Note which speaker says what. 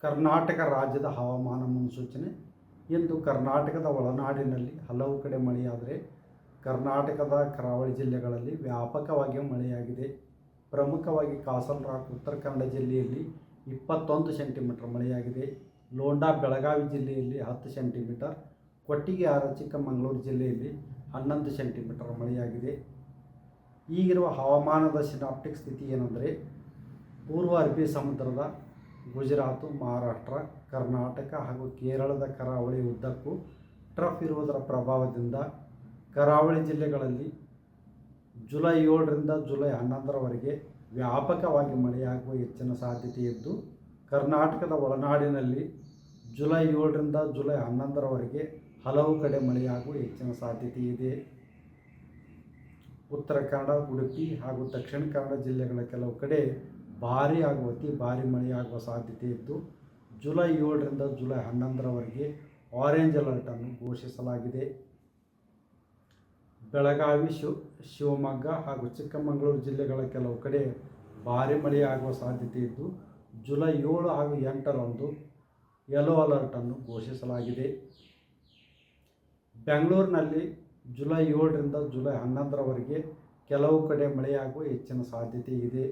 Speaker 1: ಕರ್ನಾಟಕ ರಾಜ್ಯದ ಹವಾಮಾನ ಮುನ್ಸೂಚನೆ. ಇಂದು ಕರ್ನಾಟಕದ ಒಳನಾಡಿನಲ್ಲಿ ಹಲವು ಕಡೆ ಮಳೆಯಾದರೆ ಕರ್ನಾಟಕದ ಕರಾವಳಿ ಜಿಲ್ಲೆಗಳಲ್ಲಿ ವ್ಯಾಪಕವಾಗಿ ಮಳೆಯಾಗಿದೆ. ಪ್ರಮುಖವಾಗಿ ಕಾಸರಗೋಡು ಉತ್ತರ ಕನ್ನಡ ಜಿಲ್ಲೆಯಲ್ಲಿ 21 ಸೆಂಟಿಮೀಟರ್ ಮಳೆಯಾಗಿದೆ. ಲೋಂಡಾ ಬೆಳಗಾವಿ ಜಿಲ್ಲೆಯಲ್ಲಿ 10 ಸೆಂಟಿಮೀಟರ್, ಕೊಟ್ಟಿಗೆಹಾರ ಚಿಕ್ಕಮಗಳೂರು ಜಿಲ್ಲೆಯಲ್ಲಿ 11 ಸೆಂಟಿಮೀಟರ್ ಮಳೆಯಾಗಿದೆ. ಈಗಿರುವ ಹವಾಮಾನದ ಸಿನಾಪ್ಟಿಕ್ ಸ್ಥಿತಿ ಏನೆಂದರೆ, ಪೂರ್ವ ಅರಬ್ಬಿ ಸಮುದ್ರದ ಗುಜರಾತ್, ಮಹಾರಾಷ್ಟ್ರ, ಕರ್ನಾಟಕ ಹಾಗೂ ಕೇರಳದ ಕರಾವಳಿ ಉದ್ದಕ್ಕೂ ಟ್ರಫ್ ಇರುವುದರ ಪ್ರಭಾವದಿಂದ ಕರಾವಳಿ ಜಿಲ್ಲೆಗಳಲ್ಲಿ ಜುಲೈ 7ರಿಂದ ಜುಲೈ 11ರವರೆಗೆ ವ್ಯಾಪಕವಾಗಿ ಮಳೆಯಾಗುವ ಹೆಚ್ಚಿನ ಸಾಧ್ಯತೆ ಇದ್ದು, ಕರ್ನಾಟಕದ ಒಳನಾಡಿನಲ್ಲಿ ಜುಲೈ 7ರಿಂದ ಜುಲೈ 11ರವರೆಗೆ ಹಲವು ಕಡೆ ಮಳೆಯಾಗುವ ಹೆಚ್ಚಿನ ಸಾಧ್ಯತೆ ಇದೆ. ಉತ್ತರ ಕನ್ನಡ, ಉಡುಪಿ ಹಾಗೂ ದಕ್ಷಿಣ ಕನ್ನಡ ಜಿಲ್ಲೆಗಳ ಕೆಲವು ಕಡೆ ಭಾರೀ ಹಾಗೂ ಅತಿ ಭಾರೀ ಮಳೆಯಾಗುವ ಸಾಧ್ಯತೆ ಇದ್ದು, ಜುಲೈ 7ರಿಂದ ಜುಲೈ 11ರವರೆಗೆ ಆರೆಂಜ್ ಅಲರ್ಟನ್ನು ಘೋಷಿಸಲಾಗಿದೆ. ಬೆಳಗಾವಿ, ಶಿವಮೊಗ್ಗ ಹಾಗೂ ಚಿಕ್ಕಮಗಳೂರು ಜಿಲ್ಲೆಗಳ ಕೆಲವು ಕಡೆ ಭಾರೀ ಮಳೆಯಾಗುವ ಸಾಧ್ಯತೆ ಇದ್ದು, ಜುಲೈ 7 ಹಾಗೂ 8ರಂದು ಯೆಲ್ಲೋ ಅಲರ್ಟನ್ನು ಘೋಷಿಸಲಾಗಿದೆ. ಬೆಂಗಳೂರಿನಲ್ಲಿ ಜುಲೈ 7ರಿಂದ ಜುಲೈ 11ರವರೆಗೆ ಕೆಲವು ಕಡೆ ಮಳೆಯಾಗುವ ಹೆಚ್ಚಿನ ಸಾಧ್ಯತೆ ಇದೆ.